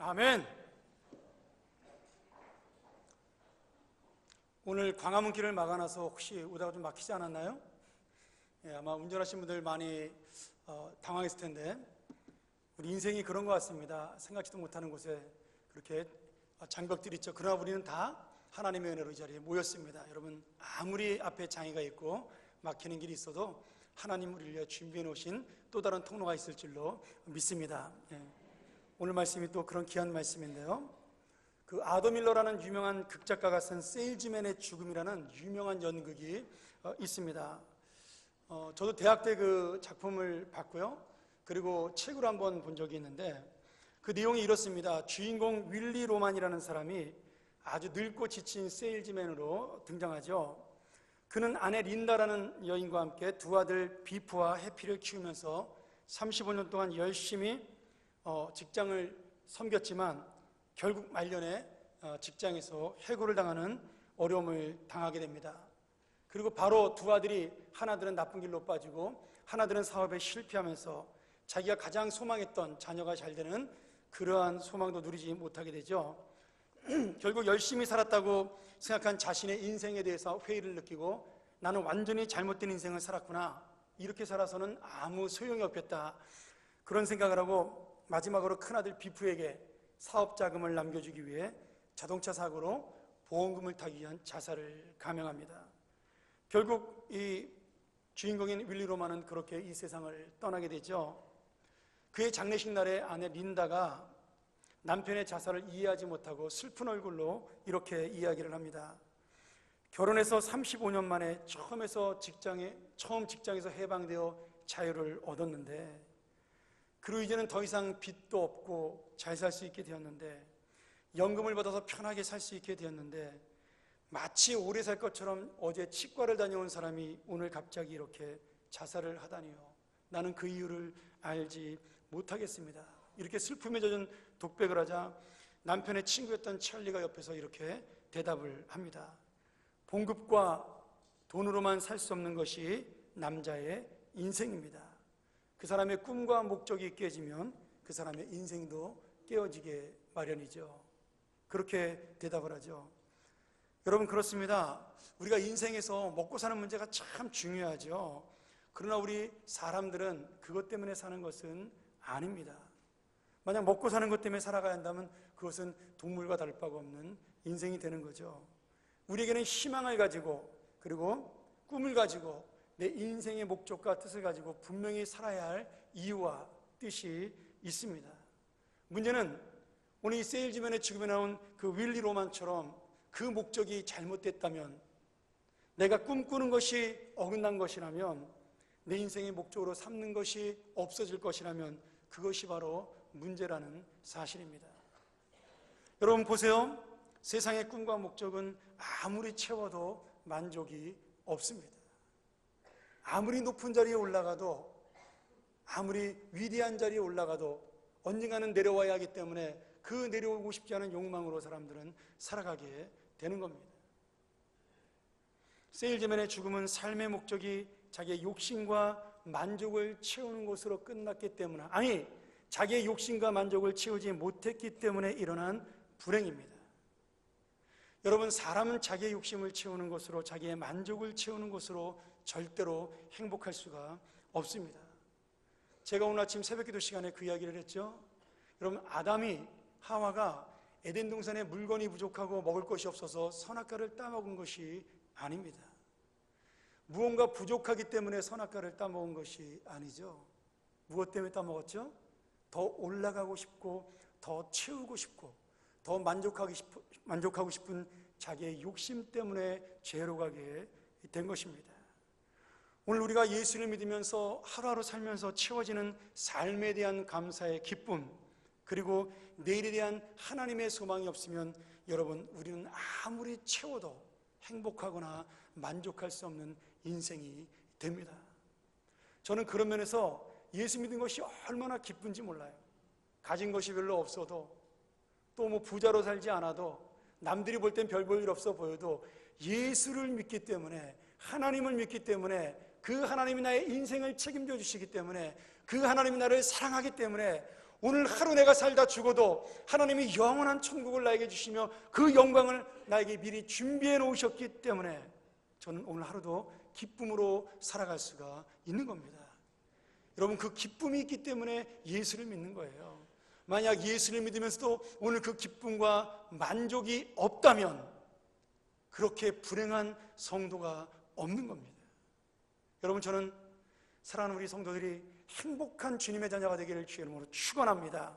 아멘. 오늘 광화문길을 막아놔서 혹시 오다가 좀 막히지 않았나요? 아마 운전하신 분들 많이 당황했을 텐데, 우리 인생이 그런 것 같습니다. 생각지도 못하는 곳에 그렇게 장벽들이 있죠. 그러나 우리는 다 하나님의 은혜로 이 자리에 모였습니다. 여러분, 아무리 앞에 장애가 있고 막히는 길이 있어도 하나님 우리를 위해 준비해 놓으신 또 다른 통로가 있을 줄로 믿습니다. 오늘 말씀이 또 그런 귀한 말씀인데요, 그 아더 밀러라는 유명한 극작가가 쓴 세일즈맨의 죽음이라는 유명한 연극이 있습니다. 저도 대학 때 그 작품을 봤고요, 그리고 책으로 한번 본 적이 있는데 그 내용이 이렇습니다. 주인공 윌리 로만이라는 사람이 아주 늙고 지친 세일즈맨으로 등장하죠. 그는 아내 린다라는 여인과 함께 두 아들 비프와 해피를 키우면서 35년 동안 열심히 직장을 섬겼지만 결국 말년에 직장에서 해고를 당하는 어려움을 당하게 됩니다. 그리고 바로 두 아들이, 하나들은 나쁜 길로 빠지고 하나들은 사업에 실패하면서 자기가 가장 소망했던 자녀가 잘 되는 그러한 소망도 누리지 못하게 되죠. 결국 열심히 살았다고 생각한 자신의 인생에 대해서 회의를 느끼고 나는 완전히 잘못된 인생을 살았구나, 이렇게 살아서는 아무 소용이 없겠다, 그런 생각을 하고 마지막으로 큰아들 비프에게 사업 자금을 남겨주기 위해 자동차 사고로 보험금을 타기 위한 자살을 감행합니다. 결국 이 주인공인 윌리 로만은 그렇게 이 세상을 떠나게 되죠. 그의 장례식 날에 아내 린다가 남편의 자살을 이해하지 못하고 슬픈 얼굴로 이렇게 이야기를 합니다. 결혼해서 35년 만에 처음 직장에서 해방되어 자유를 얻었는데, 그리고 이제는 더 이상 빚도 없고 잘 살 수 있게 되었는데, 연금을 받아서 편하게 살 수 있게 되었는데, 마치 오래 살 것처럼 어제 치과를 다녀온 사람이 오늘 갑자기 이렇게 자살을 하다니요, 나는 그 이유를 알지 못하겠습니다. 이렇게 슬픔에 젖은 독백을 하자 남편의 친구였던 찰리가 옆에서 이렇게 대답을 합니다. 봉급과 돈으로만 살 수 없는 것이 남자의 인생입니다. 그 사람의 꿈과 목적이 깨지면 그 사람의 인생도 깨어지게 마련이죠. 그렇게 대답을 하죠. 여러분, 그렇습니다. 우리가 인생에서 먹고 사는 문제가 참 중요하죠. 그러나 우리 사람들은 그것 때문에 사는 것은 아닙니다. 만약 먹고 사는 것 때문에 살아가야 한다면 그것은 동물과 다를 바가 없는 인생이 되는 거죠. 우리에게는 희망을 가지고, 그리고 꿈을 가지고, 내 인생의 목적과 뜻을 가지고 분명히 살아야 할 이유와 뜻이 있습니다. 문제는 오늘 이 세일즈맨의 죽음에 나온 그 윌리 로만처럼 그 목적이 잘못됐다면, 내가 꿈꾸는 것이 어긋난 것이라면, 내 인생의 목적으로 삼는 것이 없어질 것이라면 그것이 바로 문제라는 사실입니다. 여러분 보세요. 세상의 꿈과 목적은 아무리 채워도 만족이 없습니다. 아무리 높은 자리에 올라가도, 아무리 위대한 자리에 올라가도 언젠가는 내려와야 하기 때문에 그 내려오고 싶지 않은 욕망으로 사람들은 살아가게 되는 겁니다. 세일즈맨의 죽음은 삶의 목적이 자기의 욕심과 만족을 채우는 것으로 끝났기 때문에, 아니, 자기의 욕심과 만족을 채우지 못했기 때문에 일어난 불행입니다. 여러분, 사람은 자기의 욕심을 채우는 것으로, 자기의 만족을 채우는 것으로 절대로 행복할 수가 없습니다. 제가 오늘 아침 새벽기도 시간에 그 이야기를 했죠. 여러분, 아담이, 하와가 에덴 동산에 물건이 부족하고 먹을 것이 없어서 선악과를 따먹은 것이 아닙니다. 무언가 부족하기 때문에 선악과를 따먹은 것이 아니죠. 무엇 때문에 따먹었죠? 더 올라가고 싶고, 더 채우고 싶고, 더 만족하고 싶은 자기의 욕심 때문에 죄로 가게 된 것입니다. 오늘 우리가 예수를 믿으면서 하루하루 살면서 채워지는 삶에 대한 감사의 기쁨, 그리고 내일에 대한 하나님의 소망이 없으면 여러분, 우리는 아무리 채워도 행복하거나 만족할 수 없는 인생이 됩니다. 저는 그런 면에서 예수 믿은 것이 얼마나 기쁜지 몰라요. 가진 것이 별로 없어도, 또 뭐 부자로 살지 않아도, 남들이 볼 땐 별 볼 일 없어 보여도 예수를 믿기 때문에, 하나님을 믿기 때문에, 그 하나님이 나의 인생을 책임져 주시기 때문에, 그 하나님이 나를 사랑하기 때문에 오늘 하루 내가 살다 죽어도 하나님이 영원한 천국을 나에게 주시며 그 영광을 나에게 미리 준비해 놓으셨기 때문에 저는 오늘 하루도 기쁨으로 살아갈 수가 있는 겁니다. 여러분, 그 기쁨이 있기 때문에 예수를 믿는 거예요. 만약 예수를 믿으면서도 오늘 그 기쁨과 만족이 없다면 그렇게 불행한 성도가 없는 겁니다. 여러분, 저는 사랑하는 우리 성도들이 행복한 주님의 자녀가 되기를 주의 이름으로 축원합니다.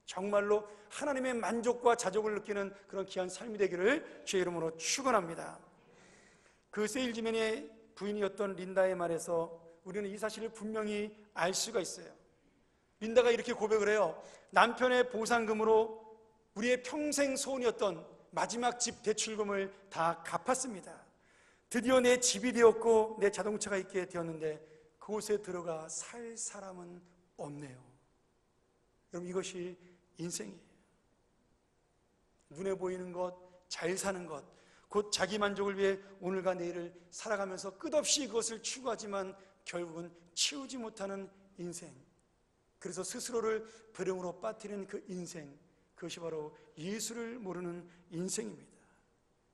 정말로 하나님의 만족과 자족을 느끼는 그런 귀한 삶이 되기를 주의 이름으로 축원합니다. 그 세일즈맨의 부인이었던 린다의 말에서 우리는 이 사실을 분명히 알 수가 있어요. 린다가 이렇게 고백을 해요. 남편의 보상금으로 우리의 평생 소원이었던 마지막 집 대출금을 다 갚았습니다. 드디어 내 집이 되었고 내 자동차가 있게 되었는데 그곳에 들어가 살 사람은 없네요. 여러분, 이것이 인생이에요. 눈에 보이는 것, 잘 사는 것, 곧 자기 만족을 위해 오늘과 내일을 살아가면서 끝없이 그것을 추구하지만 결국은 채우지 못하는 인생, 그래서 스스로를 불행으로 빠뜨리는 그 인생, 그것이 바로 예수를 모르는 인생입니다.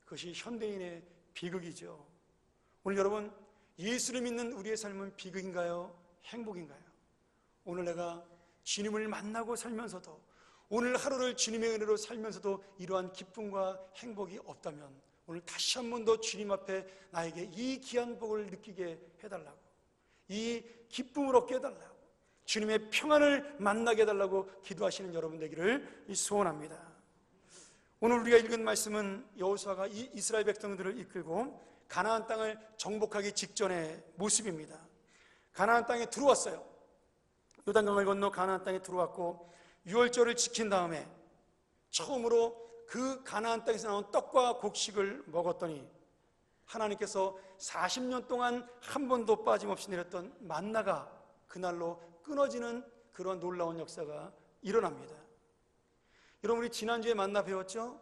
그것이 현대인의 비극이죠. 오늘 여러분, 예수를 믿는 우리의 삶은 비극인가요? 행복인가요? 오늘 내가 주님을 만나고 살면서도, 오늘 하루를 주님의 은혜로 살면서도 이러한 기쁨과 행복이 없다면 오늘 다시 한 번 더 주님 앞에 나에게 이 귀한 복을 느끼게 해달라고, 이 기쁨을 얻게 해달라고, 주님의 평안을 만나게 해달라고 기도하시는 여러분 되기를 소원합니다. 오늘 우리가 읽은 말씀은 여호수아가 이스라엘 백성들을 이끌고 가나안 땅을 정복하기 직전의 모습입니다. 가나안 땅에 들어왔어요. 요단강을 건너 가나안 땅에 들어왔고 유월절을 지킨 다음에 처음으로 그 가나안 땅에서 나온 떡과 곡식을 먹었더니 하나님께서 40년 동안 한 번도 빠짐없이 내렸던 만나가 그날로 끊어지는 그런 놀라운 역사가 일어납니다. 여러분, 우리 지난주에 만나 배웠죠?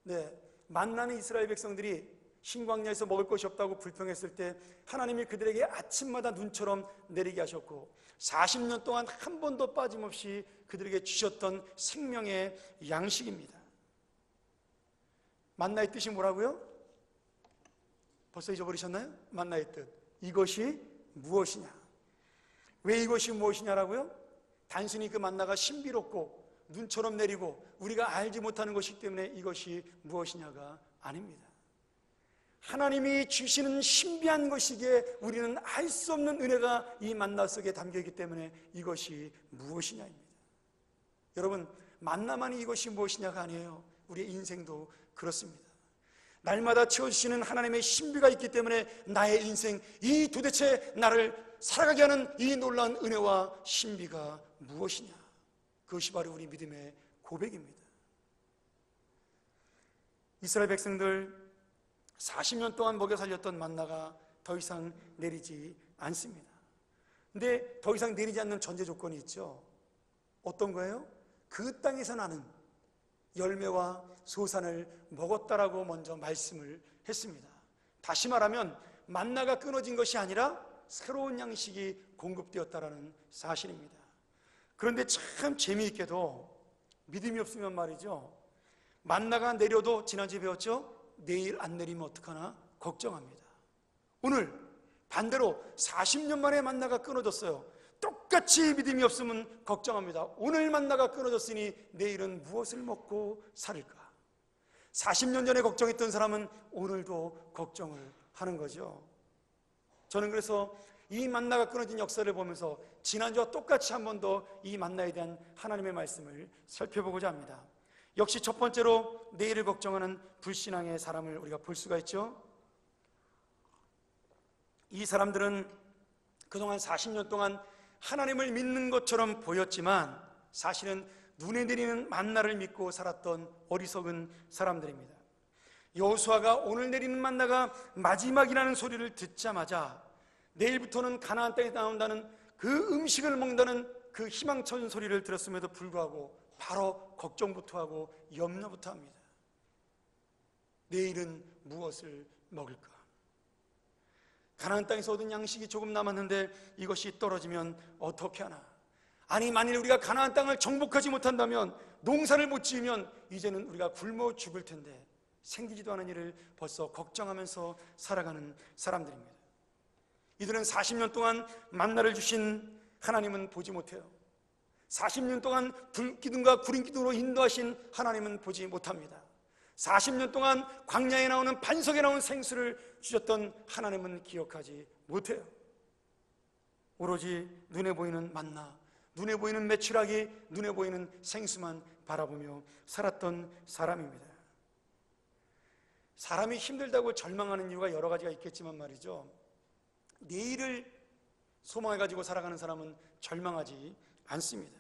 네, 만나는 이스라엘 백성들이 신광야에서 먹을 것이 없다고 불평했을 때 하나님이 그들에게 아침마다 눈처럼 내리게 하셨고 40년 동안 한 번도 빠짐없이 그들에게 주셨던 생명의 양식입니다. 만나의 뜻이 뭐라고요? 벌써 잊어버리셨나요? 만나의 뜻, 이것이 무엇이냐? 왜 이것이 무엇이냐라고요? 단순히 그 만나가 신비롭고 눈처럼 내리고 우리가 알지 못하는 것이기 때문에 이것이 무엇이냐가 아닙니다. 하나님이 주시는 신비한 것이기에 우리는 알 수 없는 은혜가 이 만나 속에 담겨있기 때문에 이것이 무엇이냐입니다. 여러분, 만나만이 이것이 무엇이냐가 아니에요. 우리의 인생도 그렇습니다. 날마다 채워주시는 하나님의 신비가 있기 때문에 나의 인생, 이 도대체 나를 살아가게 하는 이 놀라운 은혜와 신비가 무엇이냐, 그것이 바로 우리 믿음의 고백입니다. 이스라엘 백성들 40년 동안 먹여 살렸던 만나가 더 이상 내리지 않습니다. 근데 더 이상 내리지 않는 전제 조건이 있죠. 어떤 거예요? 그 땅에서 나는 열매와 소산을 먹었다라고 먼저 말씀을 했습니다. 다시 말하면 만나가 끊어진 것이 아니라 새로운 양식이 공급되었다라는 사실입니다. 그런데 참 재미있게도 믿음이 없으면 말이죠, 만나가 내려도 지난주에 배웠죠? 내일 안 내리면 어떡하나 걱정합니다. 오늘 반대로 40년 만에 만나가 끊어졌어요. 똑같이 믿음이 없으면 걱정합니다. 오늘 만나가 끊어졌으니 내일은 무엇을 먹고 살을까? 40년 전에 걱정했던 사람은 오늘도 걱정을 하는 거죠. 저는 그래서 이 만나가 끊어진 역사를 보면서 지난주와 똑같이 한 번 더 이 만나에 대한 하나님의 말씀을 살펴보고자 합니다. 역시 첫 번째로 내일을 걱정하는 불신앙의 사람을 우리가 볼 수가 있죠. 이 사람들은 그동안 40년 동안 하나님을 믿는 것처럼 보였지만 사실은 눈에 내리는 만나를 믿고 살았던 어리석은 사람들입니다. 여호수아가 오늘 내리는 만나가 마지막이라는 소리를 듣자마자 내일부터는 가나안 땅에 나온다는 그 음식을 먹는다는 그 희망찬 소리를 들었음에도 불구하고 바로 걱정부터 하고 염려부터 합니다. 내일은 무엇을 먹을까? 가나안 땅에서 얻은 양식이 조금 남았는데 이것이 떨어지면 어떻게 하나? 아니, 만일 우리가 가나안 땅을 정복하지 못한다면, 농사를 못 지으면 이제는 우리가 굶어 죽을 텐데 생기지도 않은 일을 벌써 걱정하면서 살아가는 사람들입니다. 이들은 40년 동안 만나를 주신 하나님은 보지 못해요. 40년 동안 불기둥과 구름기둥으로 인도하신 하나님은 보지 못합니다. 40년 동안 광야에 나오는 반석에 나온 생수를 주셨던 하나님은 기억하지 못해요. 오로지 눈에 보이는 만나, 눈에 보이는 메추라기, 눈에 보이는 생수만 바라보며 살았던 사람입니다. 사람이 힘들다고 절망하는 이유가 여러 가지가 있겠지만 말이죠, 내일을 소망해가지고 살아가는 사람은 절망하지 않습니다.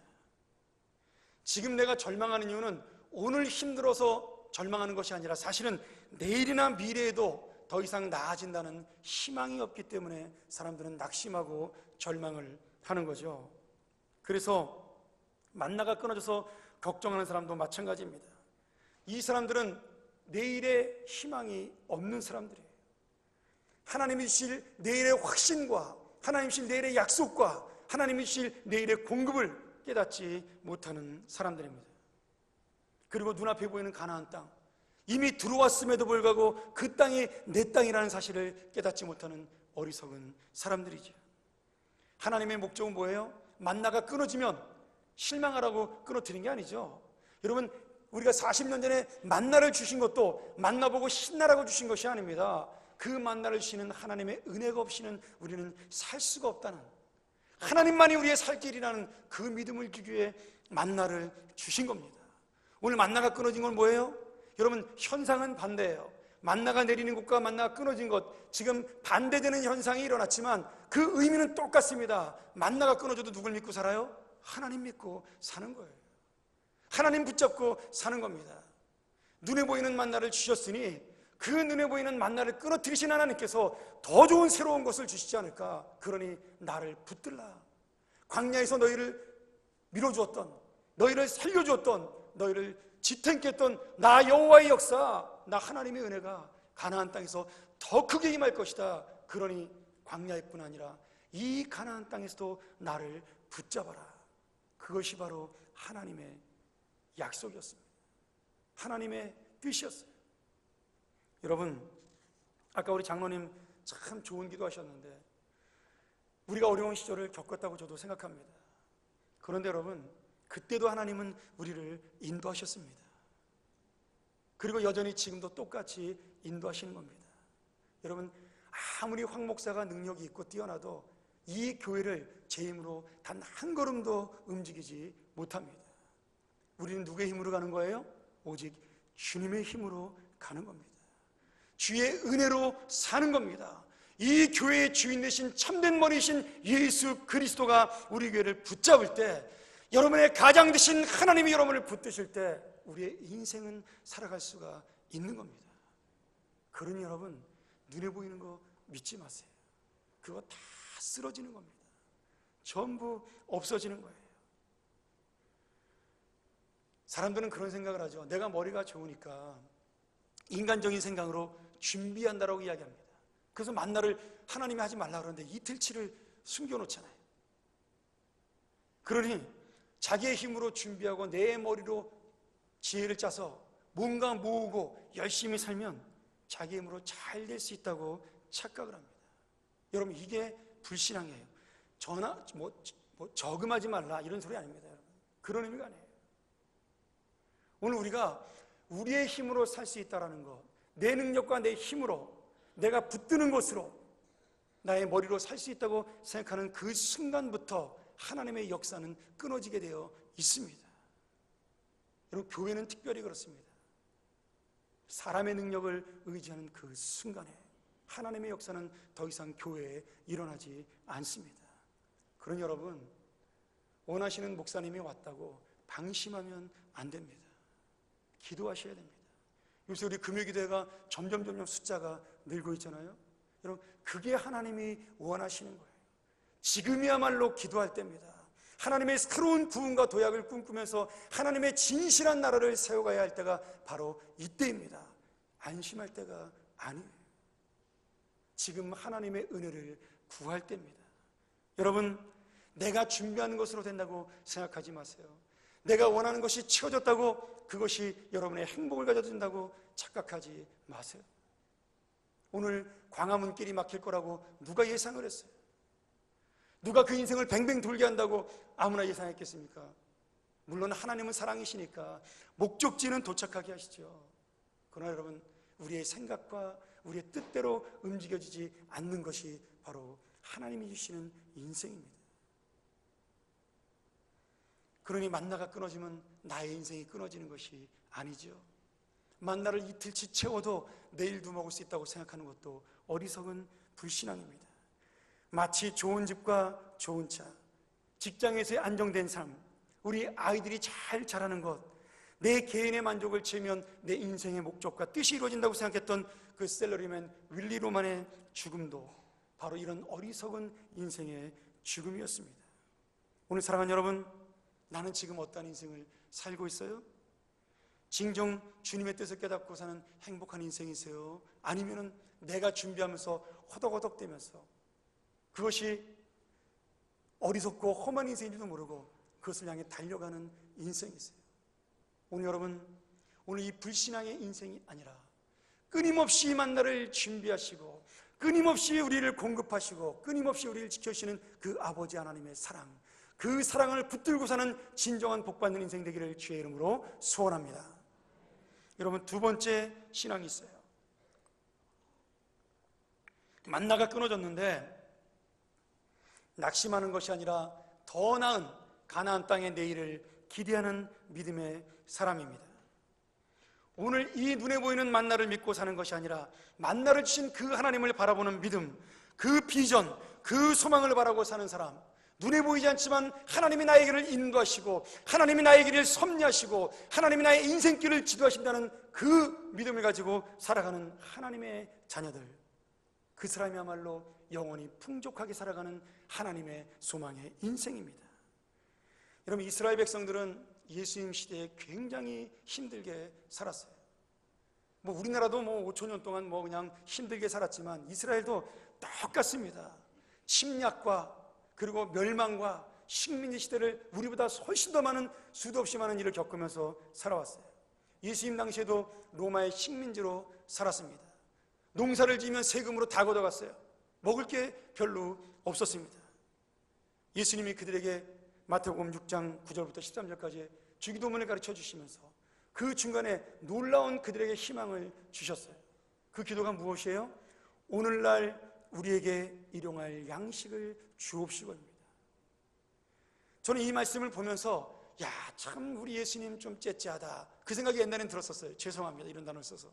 지금 내가 절망하는 이유는 오늘 힘들어서 절망하는 것이 아니라 사실은 내일이나 미래에도 더 이상 나아진다는 희망이 없기 때문에 사람들은 낙심하고 절망을 하는 거죠. 그래서 만나가 끊어져서 걱정하는 사람도 마찬가지입니다. 이 사람들은 내일의 희망이 없는 사람들이에요. 하나님이 주실 내일의 확신과 하나님이 주실 내일의 약속과 하나님이 주실 내일의 공급을 깨닫지 못하는 사람들입니다. 그리고 눈앞에 보이는 가나안 땅, 이미 들어왔음에도 불구하고 그 땅이 내 땅이라는 사실을 깨닫지 못하는 어리석은 사람들이죠. 하나님의 목적은 뭐예요? 만나가 끊어지면 실망하라고 끊어뜨린 게 아니죠. 여러분, 우리가 40년 전에 만나를 주신 것도 만나보고 신나라고 주신 것이 아닙니다. 그 만나를 주시는 하나님의 은혜가 없이는 우리는 살 수가 없다는, 하나님만이 우리의 살 길이라는 그 믿음을 주기 위해 만나를 주신 겁니다. 오늘 만나가 끊어진 건 뭐예요? 여러분, 현상은 반대예요. 만나가 내리는 것과 만나가 끊어진 것, 지금 반대되는 현상이 일어났지만 그 의미는 똑같습니다. 만나가 끊어져도 누굴 믿고 살아요? 하나님 믿고 사는 거예요. 하나님 붙잡고 사는 겁니다. 눈에 보이는 만나를 주셨으니 그 눈에 보이는 만나를 끊어뜨리신 하나님께서 더 좋은 새로운 것을 주시지 않을까. 그러니 나를 붙들라. 광야에서 너희를 밀어주었던, 너희를 살려주었던, 너희를 지탱케 했던 나 여호와의 역사, 나 하나님의 은혜가 가나안 땅에서 더 크게 임할 것이다. 그러니 광야뿐 아니라 이 가나안 땅에서도 나를 붙잡아라. 그것이 바로 하나님의 약속이었습니다. 하나님의 뜻이었어요. 여러분, 아까 우리 장로님 참 좋은 기도하셨는데 우리가 어려운 시절을 겪었다고 저도 생각합니다. 그런데 여러분, 그때도 하나님은 우리를 인도하셨습니다. 그리고 여전히 지금도 똑같이 인도하시는 겁니다. 여러분, 아무리 황 목사가 능력이 있고 뛰어나도 이 교회를 제 힘으로 단 한 걸음도 움직이지 못합니다. 우리는 누구의 힘으로 가는 거예요? 오직 주님의 힘으로 가는 겁니다. 주의 은혜로 사는 겁니다. 이 교회의 주인 되신 참된 머리이신 예수 그리스도가 우리 교회를 붙잡을 때, 여러분의 가장 되신 하나님이 여러분을 붙드실 때 우리의 인생은 살아갈 수가 있는 겁니다. 그러니 여러분, 눈에 보이는 거 믿지 마세요. 그거 다 쓰러지는 겁니다. 전부 없어지는 거예요. 사람들은 그런 생각을 하죠. 내가 머리가 좋으니까 인간적인 생각으로 준비한다라고 이야기합니다. 그래서 만나를 하나님이 하지 말라 그러는데 이틀치를 숨겨놓잖아요. 그러니 자기의 힘으로 준비하고 내 머리로 지혜를 짜서 뭔가 모으고 열심히 살면 자기 힘으로 잘 될 수 있다고 착각을 합니다. 여러분, 이게 불신앙이에요. 저금하지 말라 이런 소리 아닙니다. 여러분, 그런 의미가 아니에요. 오늘 우리가 우리의 힘으로 살 수 있다는 것, 내 능력과 내 힘으로 내가 붙드는 것으로 나의 머리로 살 수 있다고 생각하는 그 순간부터 하나님의 역사는 끊어지게 되어 있습니다. 여러분, 교회는 특별히 그렇습니다. 사람의 능력을 의지하는 그 순간에 하나님의 역사는 더 이상 교회에 일어나지 않습니다. 그러니 여러분, 원하시는 목사님이 왔다고 방심하면 안 됩니다. 기도하셔야 됩니다. 요새 우리 금요기도회가 점점 숫자가 늘고 있잖아요. 여러분, 그게 하나님이 원하시는 거예요. 지금이야말로 기도할 때입니다. 하나님의 새로운 부흥과 도약을 꿈꾸면서 하나님의 진실한 나라를 세워가야 할 때가 바로 이때입니다. 안심할 때가 아니에요. 지금 하나님의 은혜를 구할 때입니다. 여러분, 내가 준비하는 것으로 된다고 생각하지 마세요. 내가 원하는 것이 채워졌다고 그것이 여러분의 행복을 가져준다고 착각하지 마세요. 오늘 광화문 길이 막힐 거라고 누가 예상을 했어요? 누가 그 인생을 뱅뱅 돌게 한다고 아무나 예상했겠습니까? 물론 하나님은 사랑이시니까 목적지는 도착하게 하시죠. 그러나 여러분, 우리의 생각과 우리의 뜻대로 움직여지지 않는 것이 바로 하나님이 주시는 인생입니다. 그러니 만나가 끊어지면 나의 인생이 끊어지는 것이 아니죠. 만나를 이틀치 채워도 내일도 먹을 수 있다고 생각하는 것도 어리석은 불신앙입니다. 마치 좋은 집과 좋은 차, 직장에서의 안정된 삶, 우리 아이들이 잘 자라는 것, 내 개인의 만족을 채우면 내 인생의 목적과 뜻이 이루어진다고 생각했던 그 셀러리맨 윌리 로만의 죽음도 바로 이런 어리석은 인생의 죽음이었습니다. 오늘 사랑하는 여러분, 나는 지금 어떠한 인생을 살고 있어요? 진정 주님의 뜻을 깨닫고 사는 행복한 인생이세요? 아니면 내가 준비하면서 호덕호덕대면서 그것이 어리석고 험한 인생인지도 모르고 그것을 향해 달려가는 인생이세요? 오늘 여러분, 오늘 이 불신앙의 인생이 아니라 끊임없이 만나를 준비하시고 끊임없이 우리를 공급하시고 끊임없이 우리를 지켜주시는 그 아버지 하나님의 사랑, 그 사랑을 붙들고 사는 진정한 복받는 인생 되기를 주의 이름으로 소원합니다. 여러분, 두 번째 신앙이 있어요. 만나가 끊어졌는데 낙심하는 것이 아니라 더 나은 가나안 땅의 내일을 기대하는 믿음의 사람입니다. 오늘 이 눈에 보이는 만나를 믿고 사는 것이 아니라 만나를 주신 그 하나님을 바라보는 믿음, 그 비전, 그 소망을 바라고 사는 사람, 눈에 보이지 않지만 하나님이 나의 길을 인도하시고 하나님이 나의 길을 섭리하시고 하나님이 나의 인생길을 지도하신다는 그 믿음을 가지고 살아가는 하나님의 자녀들, 그 사람이야말로 영원히 풍족하게 살아가는 하나님의 소망의 인생입니다. 여러분, 이스라엘 백성들은 예수님 시대에 굉장히 힘들게 살았어요. 우리나라도 5,000년 동안 그냥 힘들게 살았지만 이스라엘도 똑같습니다. 침략과 그리고 멸망과 식민지 시대를 우리보다 훨씬 더 많은, 수도 없이 많은 일을 겪으면서 살아왔어요. 예수님 당시에도 로마의 식민지로 살았습니다. 농사를 지으면 세금으로 다 걷어갔어요. 먹을 게 별로 없었습니다. 예수님이 그들에게 마태복음 6장 9절부터 13절까지 주기도문을 가르쳐 주시면서 그 중간에 놀라운 그들에게 희망을 주셨어요. 그 기도가 무엇이에요? 오늘날 우리에게 일용할 양식을 주옵시고입니다. 저는 이 말씀을 보면서 참 우리 예수님 좀 째째하다, 그 생각이 옛날엔 들었었어요. 죄송합니다, 이런 단어를 써서.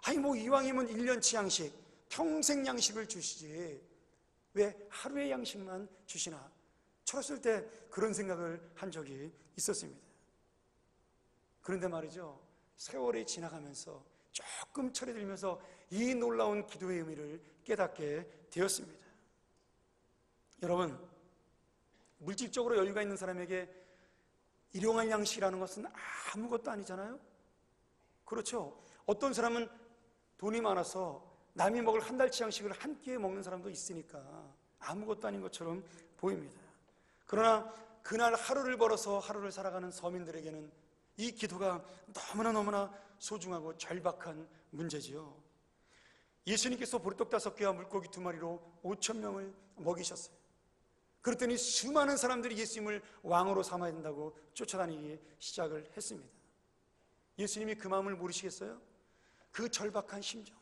이왕이면 1년치 양식, 평생 양식을 주시지 왜 하루의 양식만 주시나? 철었을 때 그런 생각을 한 적이 있었습니다. 그런데 말이죠, 세월이 지나가면서 조금 철이 들면서 이 놀라운 기도의 의미를 깨닫게 되었습니다. 여러분, 물질적으로 여유가 있는 사람에게 일용할 양식이라는 것은 아무것도 아니잖아요. 그렇죠? 어떤 사람은 돈이 많아서 남이 먹을 한 달치 양식을 한 끼에 먹는 사람도 있으니까 아무것도 아닌 것처럼 보입니다. 그러나 그날 하루를 벌어서 하루를 살아가는 서민들에게는 이 기도가 너무나 소중하고 절박한 문제지요. 예수님께서 보리떡 5개와 물고기 2마리로 5,000명을 먹이셨어요. 그랬더니 수많은 사람들이 예수님을 왕으로 삼아야 된다고 쫓아다니기 시작을 했습니다. 예수님이 그 마음을 모르시겠어요? 그 절박한 심정,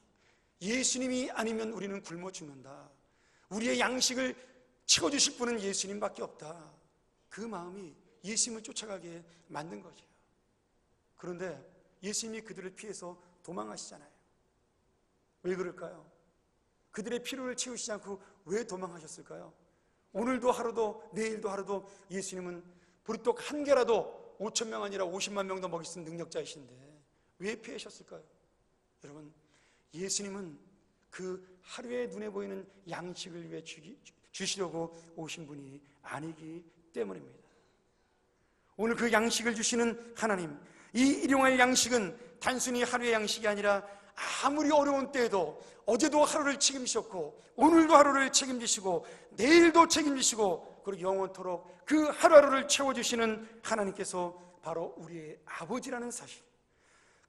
예수님이 아니면 우리는 굶어 죽는다, 우리의 양식을 채워주실 분은 예수님밖에 없다, 그 마음이 예수님을 쫓아가게 만든 거죠. 그런데 예수님이 그들을 피해서 도망하시잖아요. 왜 그럴까요? 그들의 필요를 채우시지 않고 왜 도망하셨을까요? 오늘도 하루도 내일도 하루도 예수님은 보리떡 1개라도 5,000명 아니라 50만 명도 먹일 수 있는 능력자이신데 왜 피하셨을까요? 여러분, 예수님은 그 하루에 눈에 보이는 양식을 위해 주시려고 오신 분이 아니기 때문입니다. 오늘 그 양식을 주시는 하나님, 이 일용할 양식은 단순히 하루의 양식이 아니라 아무리 어려운 때에도 어제도 하루를 책임지셨고 오늘도 하루를 책임지시고 내일도 책임지시고 그리고 영원토록 그 하루하루를 채워주시는 하나님께서 바로 우리의 아버지라는 사실,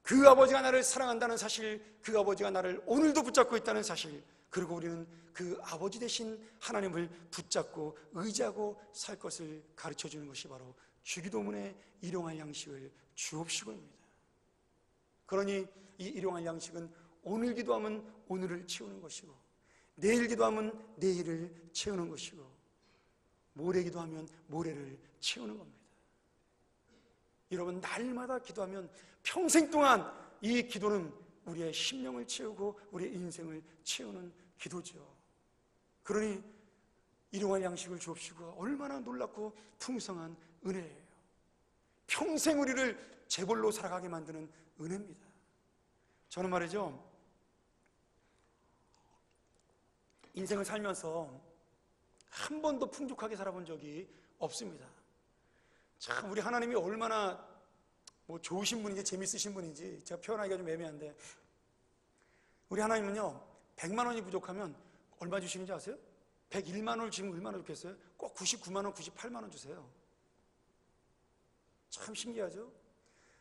그 아버지가 나를 사랑한다는 사실, 그 아버지가 나를 오늘도 붙잡고 있다는 사실, 그리고 우리는 그 아버지 되신 하나님을 붙잡고 의지하고 살 것을 가르쳐주는 것이 바로 주기도문의 일용할 양식을 주옵시고입니다. 그러니 이 일용할 양식은 오늘 기도하면 오늘을 채우는 것이고, 내일 기도하면 내일을 채우는 것이고, 모레 기도하면 모레를 채우는 겁니다. 여러분, 날마다 기도하면 평생 동안 이 기도는 우리의 심령을 채우고 우리의 인생을 채우는 기도죠. 그러니 일용할 양식을 주옵시고 얼마나 놀랍고 풍성한 은혜예요. 평생 우리를 재벌로 살아가게 만드는 은혜입니다. 저는 말이죠, 인생을 살면서 한 번도 풍족하게 살아본 적이 없습니다. 참 우리 하나님이 얼마나 좋으신 분인지 재밌으신 분인지 제가 표현하기가 좀 애매한데, 우리 하나님은요 100만 원이 부족하면 얼마 주시는지 아세요? 101만 원을 주시면 얼마나 좋겠어요? 꼭 99만 원, 98만 원 주세요. 참 신기하죠?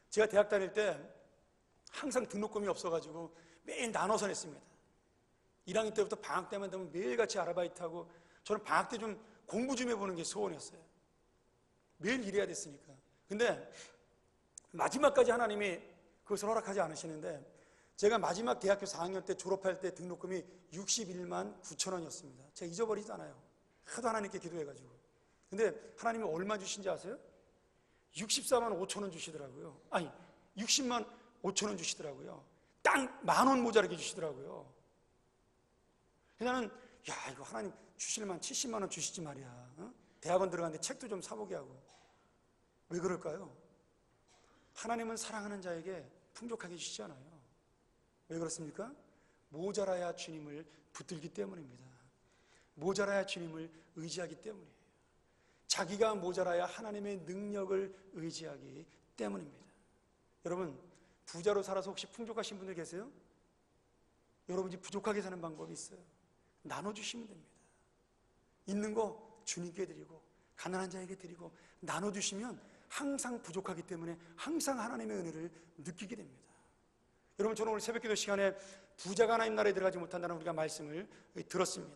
제가 대학 다닐 때 항상 등록금이 없어가지고 매일 나눠서 냈습니다. 1학년 때부터 방학 때만 되면 매일같이 아르바이트하고, 저는 방학 때 좀 공부 좀 해보는 게 소원이었어요. 매일 일해야 됐으니까. 근데 마지막까지 하나님이 그것을 허락하지 않으시는데, 제가 마지막 대학교 4학년 때 졸업할 때 등록금이 61만 9천 원이었습니다. 제가 잊어버리지 않아요. 하도 하나님께 기도해가지고. 근데 하나님이 얼마 주신지 아세요? 64만 5천 원 주시더라고요. 아니 60만 5천 원 주시더라고요. 딱 10,000원 모자라게 주시더라고요. 나는 이거 하나님 주실만 70만 원 주시지 말이야. 대학원 들어갔는데 책도 좀 사보게 하고. 왜 그럴까요? 하나님은 사랑하는 자에게 풍족하게 주시지 않아요. 왜 그렇습니까? 모자라야 주님을 붙들기 때문입니다. 모자라야 주님을 의지하기 때문이에요. 자기가 모자라야 하나님의 능력을 의지하기 때문입니다. 여러분, 부자로 살아서 혹시 풍족하신 분들 계세요? 여러분이 부족하게 사는 방법이 있어요. 나눠주시면 됩니다. 있는 거 주님께 드리고 가난한 자에게 드리고 나눠주시면 항상 부족하기 때문에 항상 하나님의 은혜를 느끼게 됩니다. 여러분, 저는 오늘 새벽기도 시간에 부자가 하나님 나라에 들어가지 못한다는 우리가 말씀을 들었습니다.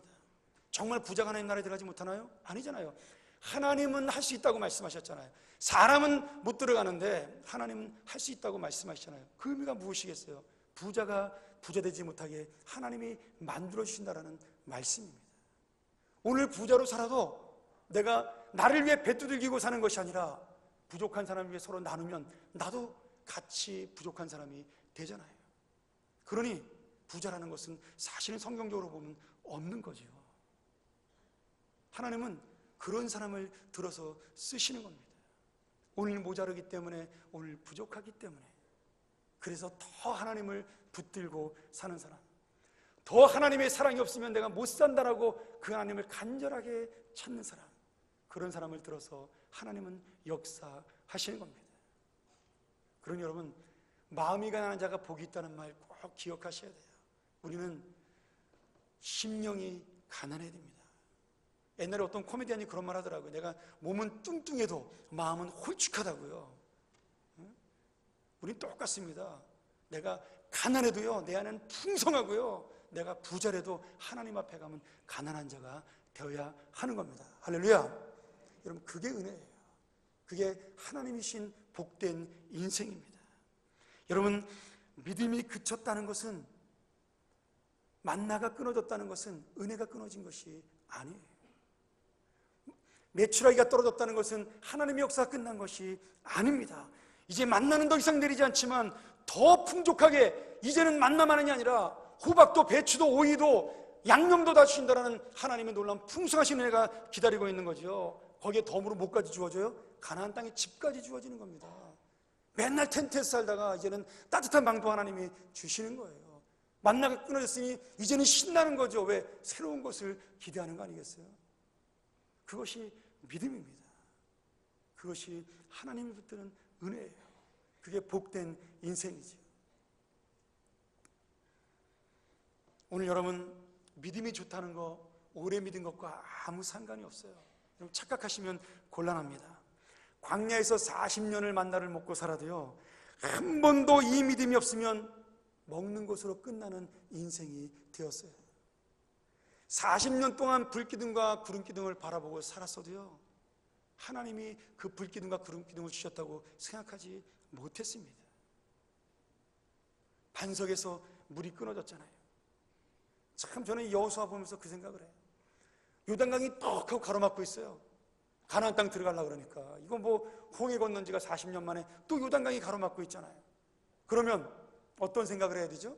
정말 부자가 하나님 나라에 들어가지 못하나요? 아니잖아요. 하나님은 할 수 있다고 말씀하셨잖아요. 사람은 못 들어가는데 하나님은 할 수 있다고 말씀하시잖아요. 그 의미가 무엇이겠어요? 부자가 부자 되지 못하게 하나님이 만들어 주신다라는 말씀입니다. 오늘 부자로 살아도 내가 나를 위해 배 두들기고 사는 것이 아니라 부족한 사람을 위해 서로 나누면 나도 같이 부족한 사람이 되잖아요. 그러니 부자라는 것은 사실은 성경적으로 보면 없는 거죠. 하나님은 그런 사람을 들어서 쓰시는 겁니다. 오늘 모자르기 때문에, 오늘 부족하기 때문에. 그래서 더 하나님을 붙들고 사는 사람, 더 하나님의 사랑이 없으면 내가 못 산다라고 그 하나님을 간절하게 찾는 사람, 그런 사람을 들어서 하나님은 역사하시는 겁니다. 그러니 여러분, 마음이 가난한 자가 복이 있다는 말 꼭 기억하셔야 돼요. 우리는 심령이 가난해야 됩니다. 옛날에 어떤 코미디언이 그런 말 하더라고요. 내가 몸은 뚱뚱해도 마음은 홀쭉하다고요. 우린 똑같습니다. 내가 가난해도요, 내 안은 풍성하고요, 내가 부자라도 하나님 앞에 가면 가난한 자가 되어야 하는 겁니다. 할렐루야. 여러분, 그게 은혜예요. 그게 하나님이신 복된 인생입니다. 여러분, 믿음이 그쳤다는 것은, 만나가 끊어졌다는 것은 은혜가 끊어진 것이 아니에요. 매출하기가 떨어졌다는 것은 하나님의 역사가 끝난 것이 아닙니다. 이제 만나는 더 이상 내리지 않지만 더 풍족하게, 이제는 만나만이 아니라 호박도 배추도 오이도 양념도 다 주신다는 하나님의 놀라운 풍성하신 은혜가 기다리고 있는 거죠. 거기에 덤으로 뭐까지 주어져요? 가나안 땅에 집까지 주어지는 겁니다. 맨날 텐트에서 살다가 이제는 따뜻한 방도 하나님이 주시는 거예요. 만나가 끊어졌으니 이제는 신나는 거죠. 왜? 새로운 것을 기대하는 거 아니겠어요? 그것이 믿음입니다. 그것이 하나님이 붙드는 은혜예요. 그게 복된 인생이죠. 오늘 여러분, 믿음이 좋다는 거, 오래 믿은 것과 아무 상관이 없어요. 착각하시면 곤란합니다. 광야에서 40년을 만나를 먹고 살아도요, 한 번도 이 믿음이 없으면 먹는 것으로 끝나는 인생이 되었어요. 40년 동안 불기둥과 구름기둥을 바라보고 살았어도요, 하나님이 그 불기둥과 구름기둥을 주셨다고 생각하지 못했습니다. 반석에서 물이 끊어졌잖아요. 참 저는 여호수아 보면서 그 생각을 해요. 요단강이 떡 하고 가로막고 있어요. 가나안 땅 들어가려고 그러니까. 이거 뭐 홍해 건넌 지가 40년 만에 또 요단강이 가로막고 있잖아요. 그러면 어떤 생각을 해야 되죠?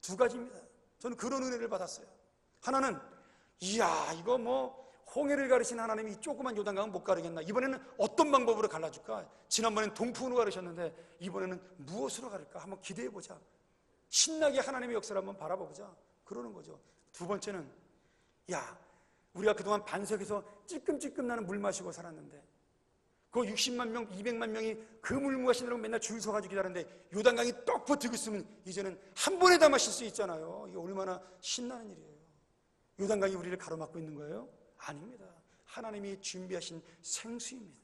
두 가지입니다. 저는 그런 은혜를 받았어요. 하나는 이야, 이거 뭐 홍해를 가르신 하나님이 이 조그만 요단강은 못 가르겠나? 이번에는 어떤 방법으로 갈라줄까? 지난번엔 동풍으로 가르셨는데 이번에는 무엇으로 가를까? 한번 기대해보자. 신나게 하나님의 역사를 한번 바라보자. 그러는 거죠. 두 번째는, 야, 우리가 그동안 반석에서 찔끔찔끔 나는 물 마시고 살았는데 그 60만 명, 200만 명이 그 물 마시느라고 맨날 줄 서가지고 기다렸는데 요단강이 떡 버티고 있으면 이제는 한 번에 다 마실 수 있잖아요. 이게 얼마나 신나는 일이에요. 요단강이 우리를 가로막고 있는 거예요? 아닙니다. 하나님이 준비하신 생수입니다.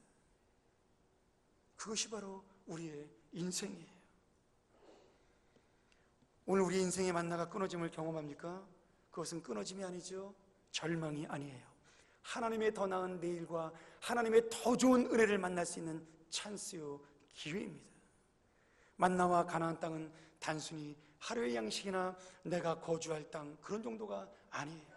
그것이 바로 우리의 인생이에요. 오늘 우리 인생의 만나가 끊어짐을 경험합니까? 그것은 끊어짐이 아니죠. 절망이 아니에요. 하나님의 더 나은 내일과 하나님의 더 좋은 은혜를 만날 수 있는 찬스요, 기회입니다. 만나와 가나안 땅은 단순히 하루의 양식이나 내가 거주할 땅, 그런 정도가 아니에요.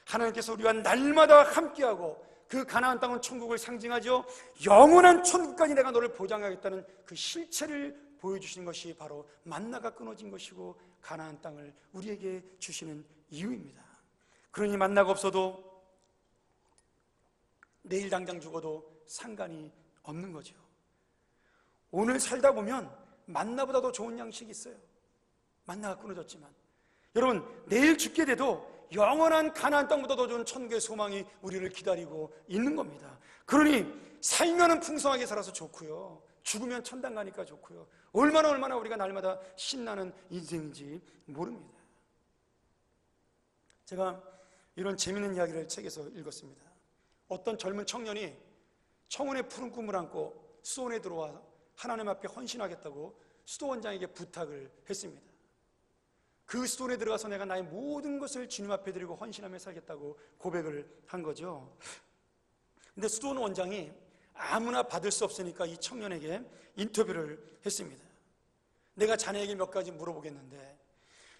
하나님께서 우리와 날마다 함께하고, 그 가나안 땅은 천국을 상징하죠. 영원한 천국까지 내가 너를 보장하겠다는 그 실체를 보여주시는 것이 바로 만나가 끊어진 것이고 가나안 땅을 우리에게 주시는 이유입니다. 그러니 만나가 없어도 내일 당장 죽어도 상관이 없는 거죠. 오늘 살다 보면 만나보다 더 좋은 양식이 있어요. 만나가 끊어졌지만 여러분, 내일 죽게 돼도 영원한 가나안 땅보다 더 좋은 천국의 소망이 우리를 기다리고 있는 겁니다. 그러니 살면은 풍성하게 살아서 좋고요, 죽으면 천당 가니까 좋고요, 얼마나 우리가 날마다 신나는 인생인지 모릅니다. 제가 이런 재미있는 이야기를 책에서 읽었습니다. 어떤 젊은 청년이 청혼의 푸른 꿈을 안고 수원에 들어와 하나님 앞에 헌신하겠다고 수도원장에게 부탁을 했습니다. 그 수도원에 들어가서 내가 나의 모든 것을 주님 앞에 드리고 헌신하며 살겠다고 고백을 한 거죠. 근데 수도원 원장이 아무나 받을 수 없으니까 이 청년에게 인터뷰를 했습니다. 내가 자네에게 몇 가지 물어보겠는데,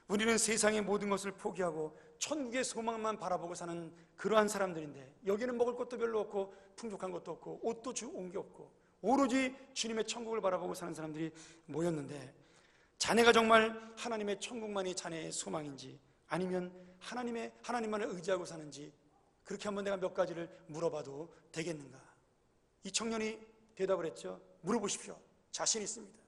우리는 세상의 모든 것을 포기하고 천국의 소망만 바라보고 사는 그러한 사람들인데, 여기는 먹을 것도 별로 없고 풍족한 것도 없고 옷도 온 게 없고 오로지 주님의 천국을 바라보고 사는 사람들이 모였는데, 자네가 정말 하나님의 천국만이 자네의 소망인지 아니면 하나님만을 의지하고 사는지, 그렇게 한번 내가 몇 가지를 물어봐도 되겠는가? 이 청년이 대답을 했죠. 물어보십시오. 자신 있습니다.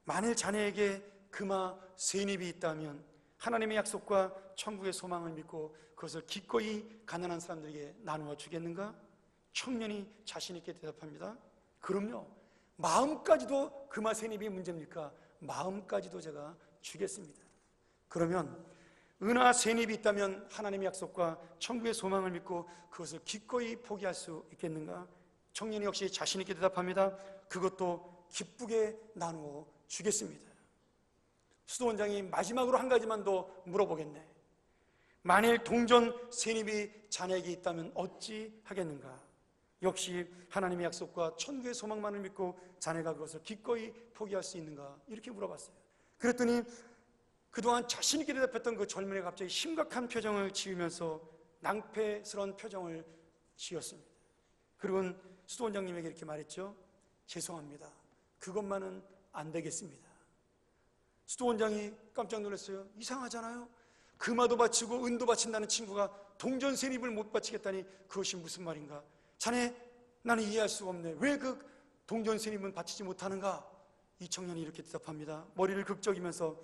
만일 자네에게 금화 쇠닙이 있다면 하나님의 약속과 천국의 소망을 믿고 그것을 기꺼이 가난한 사람들에게 나누어 주겠는가? 청년이 자신 있게 대답합니다. 그럼요. 마음까지도 금화 쇠닙이 문제입니까? 마음까지도 제가 주겠습니다. 그러면 은하 쇠닙이 있다면 하나님의 약속과 천국의 소망을 믿고 그것을 기꺼이 포기할 수 있겠는가? 청년이 역시 자신 있게 대답합니다. 그것도 기쁘게 나누어 주겠습니다. 수도원장이 마지막으로 한 가지만 더 물어보겠네. 만일 동전 쇠닙이 자네에게 있다면 어찌 하겠는가? 역시 하나님의 약속과 천국의 소망만을 믿고 자네가 그것을 기꺼이 포기할 수 있는가? 이렇게 물어봤어요. 그랬더니 그동안 자신 있게 대답했던 그 젊은이가 갑자기 심각한 표정을 지으면서 낭패스러운 표정을 지었습니다. 그리고 수도원장님에게 이렇게 말했죠. 죄송합니다. 그것만은 안 되겠습니다. 수도원장이 깜짝 놀랐어요. 이상하잖아요. 금화도 바치고 은도 바친다는 친구가 동전 쇠닙을 못 바치겠다니 그것이 무슨 말인가? 자네, 나는 이해할 수가 없네. 왜 그 동전 쇠닙은 바치지 못하는가? 이 청년이 이렇게 대답합니다. 머리를 극적이면서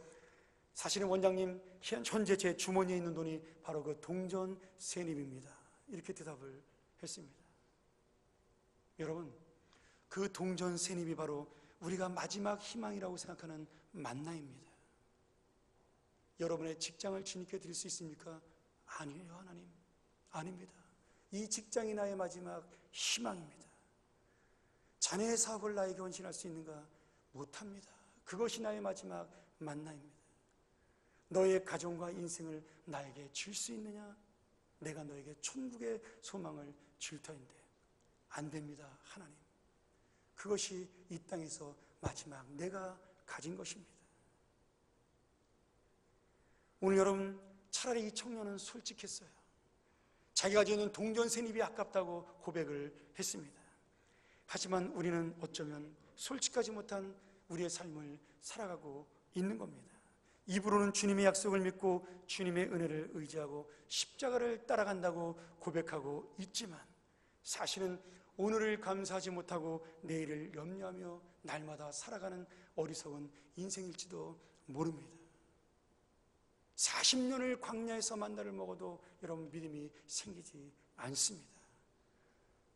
사실은 원장님, 현재 제 주머니에 있는 돈이 바로 그 동전 쇠닙입니다. 이렇게 대답을 했습니다. 여러분, 그 동전 쇠닙이 바로 우리가 마지막 희망이라고 생각하는 만나입니다. 여러분의 직장을 주님께 드릴 수 있습니까? 아니에요, 하나님. 아닙니다. 이 직장이 나의 마지막 희망입니다. 자네의 사업을 나에게 헌신할 수 있는가? 못합니다. 그것이 나의 마지막 만남입니다. 너의 가정과 인생을 나에게 줄 수 있느냐? 내가 너에게 천국의 소망을 줄 터인데 안 됩니다. 하나님, 그것이 이 땅에서 마지막 내가 가진 것입니다. 오늘 여러분, 차라리 이 청년은 솔직했어요. 자기가 지은 동전 세입이 아깝다고 고백을 했습니다. 하지만 우리는 어쩌면 솔직하지 못한 우리의 삶을 살아가고 있는 겁니다. 입으로는 주님의 약속을 믿고 주님의 은혜를 의지하고 십자가를 따라간다고 고백하고 있지만 사실은 오늘을 감사하지 못하고 내일을 염려하며 날마다 살아가는 어리석은 인생일지도 모릅니다. 40년을 광야에서 만나를 먹어도 여러분 믿음이 생기지 않습니다.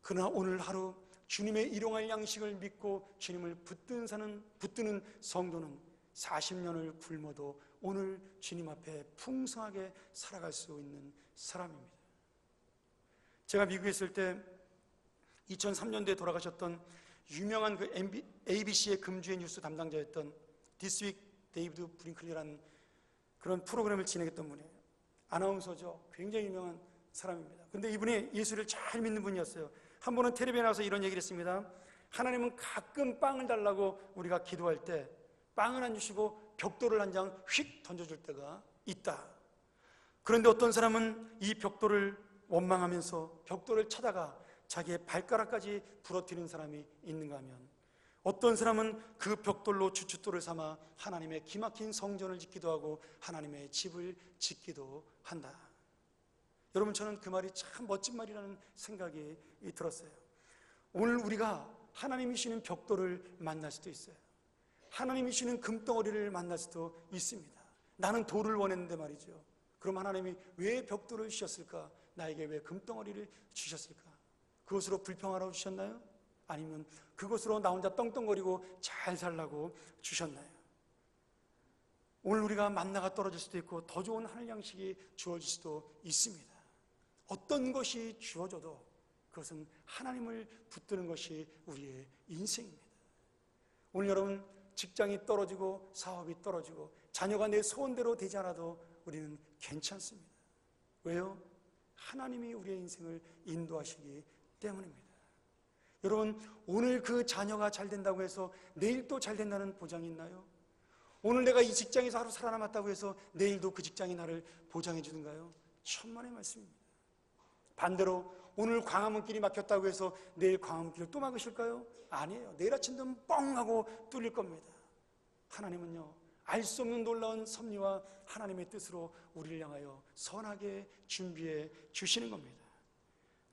그러나 오늘 하루 주님의 일용할 양식을 믿고 주님을 붙드는 성도는 40년을 굶어도 오늘 주님 앞에 풍성하게 살아갈 수 있는 사람입니다. 제가 미국에 있을 때 2003년도에 돌아가셨던 유명한 그 ABC의 금주의 뉴스 담당자였던 디스윅 데이비드 브링클리라는 그런 프로그램을 진행했던 분이에요. 아나운서죠. 굉장히 유명한 사람입니다. 근데 이분이 예수를 잘 믿는 분이었어요. 한 번은 텔레비에 나와서 이런 얘기를 했습니다. 하나님은 가끔 빵을 달라고 우리가 기도할 때 빵을 안 주시고 벽돌을 한 장 휙 던져줄 때가 있다. 그런데 어떤 사람은 이 벽돌을 원망하면서 벽돌을 찾아가 자기의 발가락까지 부러뜨리는 사람이 있는가 하면 어떤 사람은 그 벽돌로 주춧돌을 삼아 하나님의 기막힌 성전을 짓기도 하고 하나님의 집을 짓기도 한다. 여러분, 저는 그 말이 참 멋진 말이라는 생각이 들었어요. 오늘 우리가 하나님이 주시는 벽돌을 만날 수도 있어요. 하나님이 주시는 금덩어리를 만날 수도 있습니다. 나는 돌을 원했는데 말이죠. 그럼 하나님이 왜 벽돌을 주셨을까? 나에게 왜 금덩어리를 주셨을까? 그것으로 불평하라고 주셨나요? 아니면 그것으로 나 혼자 떵떵거리고 잘 살라고 주셨나요? 오늘 우리가 만나가 떨어질 수도 있고 더 좋은 하늘 양식이 주어질 수도 있습니다. 어떤 것이 주어져도 그것은 하나님을 붙드는 것이 우리의 인생입니다. 오늘 여러분, 직장이 떨어지고 사업이 떨어지고 자녀가 내 소원대로 되지 않아도 우리는 괜찮습니다. 왜요? 하나님이 우리의 인생을 인도하시기 때문입니다. 여러분, 오늘 그 자녀가 잘 된다고 해서 내일 또 잘 된다는 보장이 있나요? 오늘 내가 이 직장에서 하루 살아남았다고 해서 내일도 그 직장이 나를 보장해 주는가요? 천만의 말씀입니다. 반대로 오늘 광화문 길이 막혔다고 해서 내일 광화문 길을 또 막으실까요? 아니에요. 내일 아침도 뻥 하고 뚫릴 겁니다. 하나님은요, 알 수 없는 놀라운 섭리와 하나님의 뜻으로 우리를 향하여 선하게 준비해 주시는 겁니다.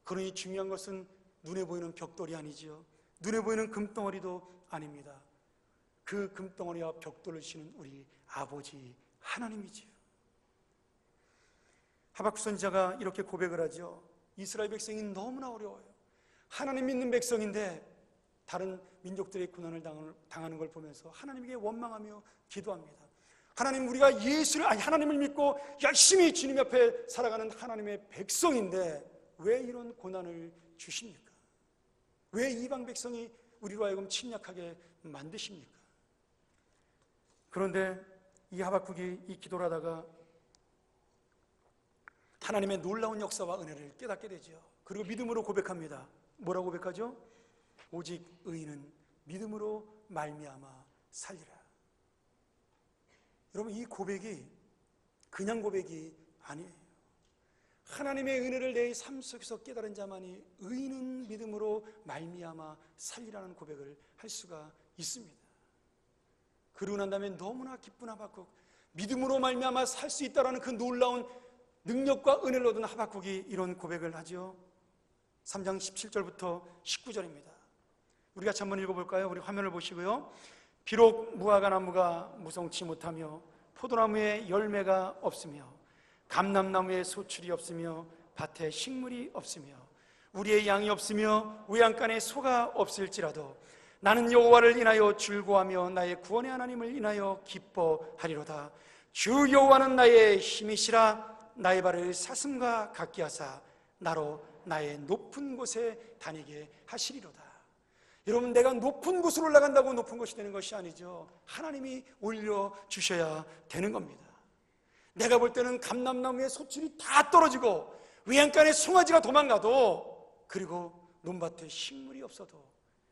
그러니 중요한 것은 눈에 보이는 벽돌이 아니지요. 눈에 보이는 금덩어리도 아닙니다. 그 금덩어리와 벽돌을 주시는 우리 아버지 하나님이지요. 하박국 선지자가 이렇게 고백을 하죠. 이스라엘 백성이 너무나 어려워요. 하나님 믿는 백성인데 다른 민족들의 고난을 당하는 걸 보면서 하나님에게 원망하며 기도합니다. 하나님, 우리가 하나님을 믿고 열심히 주님 옆에 살아가는 하나님의 백성인데 왜 이런 고난을 주십니까? 왜 이방 백성이 우리로 하여금 침략하게 만드십니까? 그런데 이 하박국이 이 기도를 하다가 하나님의 놀라운 역사와 은혜를 깨닫게 되죠. 그리고 믿음으로 고백합니다. 뭐라고 고백하죠? 오직 의인은 믿음으로 말미암아 살리라. 여러분, 이 고백이 그냥 고백이 아니에요. 하나님의 은혜를 내 삶 속에서 깨달은 자만이 의인은 믿음으로 말미암아 살리라는 고백을 할 수가 있습니다. 그러고 난 다음에 너무나 기쁜 하박국, 믿음으로 말미암아 살 수 있다는 그 놀라운 능력과 은혜를 얻은 하박국이 이런 고백을 하죠. 3장 17절부터 19절입니다. 우리 같이 한번 읽어볼까요? 우리 화면을 보시고요. 비록 무화과 나무가 무성치 못하며 포도나무에 열매가 없으며 감람나무에 소출이 없으며 밭에 식물이 없으며 우리의 양이 없으며 외양간에 소가 없을지라도 나는 여호와를 인하여 즐거워하며 나의 구원의 하나님을 인하여 기뻐하리로다. 주 여호와는 나의 힘이시라. 나의 발을 사슴과 같게 하사 나로 나의 높은 곳에 다니게 하시리로다. 여러분, 내가 높은 곳으로 올라간다고 높은 곳이 되는 것이 아니죠. 하나님이 올려주셔야 되는 겁니다. 내가 볼 때는 감람나무의 소출이 다 떨어지고 외양간에 송아지가 도망가도, 그리고 논밭에 식물이 없어도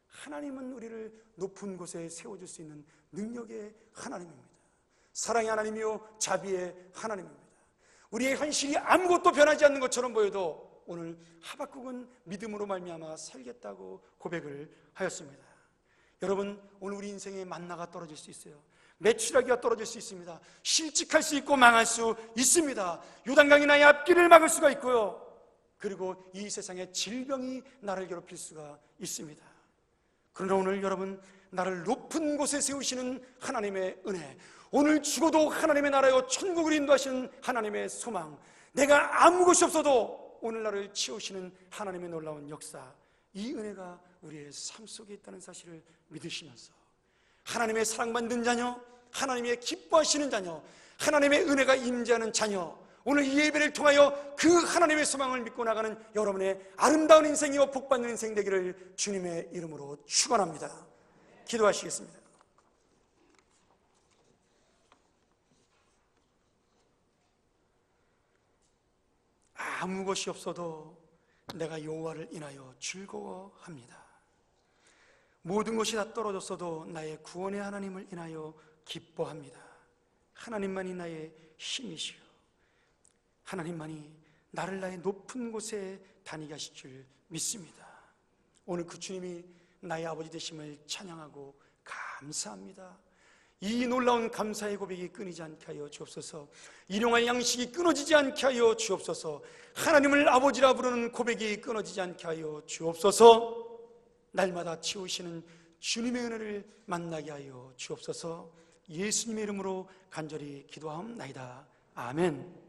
하나님은 우리를 높은 곳에 세워줄 수 있는 능력의 하나님입니다. 사랑의 하나님이요 자비의 하나님입니다. 우리의 현실이 아무것도 변하지 않는 것처럼 보여도 오늘 하박국은 믿음으로 말미암아 살겠다고 고백을 하였습니다. 여러분, 오늘 우리 인생에 만나가 떨어질 수 있어요. 매출하기가 떨어질 수 있습니다. 실직할 수 있고 망할 수 있습니다. 요단강이 나의 앞길을 막을 수가 있고요, 그리고 이 세상에 질병이 나를 괴롭힐 수가 있습니다. 그러나 오늘 여러분, 나를 높은 곳에 세우시는 하나님의 은혜, 오늘 죽어도 하나님의 나라요 천국을 인도하시는 하나님의 소망, 내가 아무 것이 없어도 오늘 나를 치우시는 하나님의 놀라운 역사, 이 은혜가 우리의 삶 속에 있다는 사실을 믿으시면서 하나님의 사랑받는 자녀, 하나님의 기뻐하시는 자녀, 하나님의 은혜가 임재하는 자녀, 오늘 이 예배를 통하여 그 하나님의 소망을 믿고 나가는 여러분의 아름다운 인생이요 복받는 인생 되기를 주님의 이름으로 축원합니다. 기도하시겠습니다. 아무 것이 없어도 내가 여호와를 인하여 즐거워합니다. 모든 것이 다 떨어졌어도 나의 구원의 하나님을 인하여 기뻐합니다. 하나님만이 나의 힘이시오, 하나님만이 나를 나의 높은 곳에 다니게 하실 줄 믿습니다. 오늘 그 주님이 나의 아버지 되심을 찬양하고 감사합니다. 이 놀라운 감사의 고백이 끊이지 않게 하여 주옵소서. 일용할 양식이 끊어지지 않게 하여 주옵소서. 하나님을 아버지라 부르는 고백이 끊어지지 않게 하여 주옵소서. 날마다 치우시는 주님의 은혜를 만나게 하여 주옵소서. 예수님의 이름으로 간절히 기도하옵나이다. 아멘.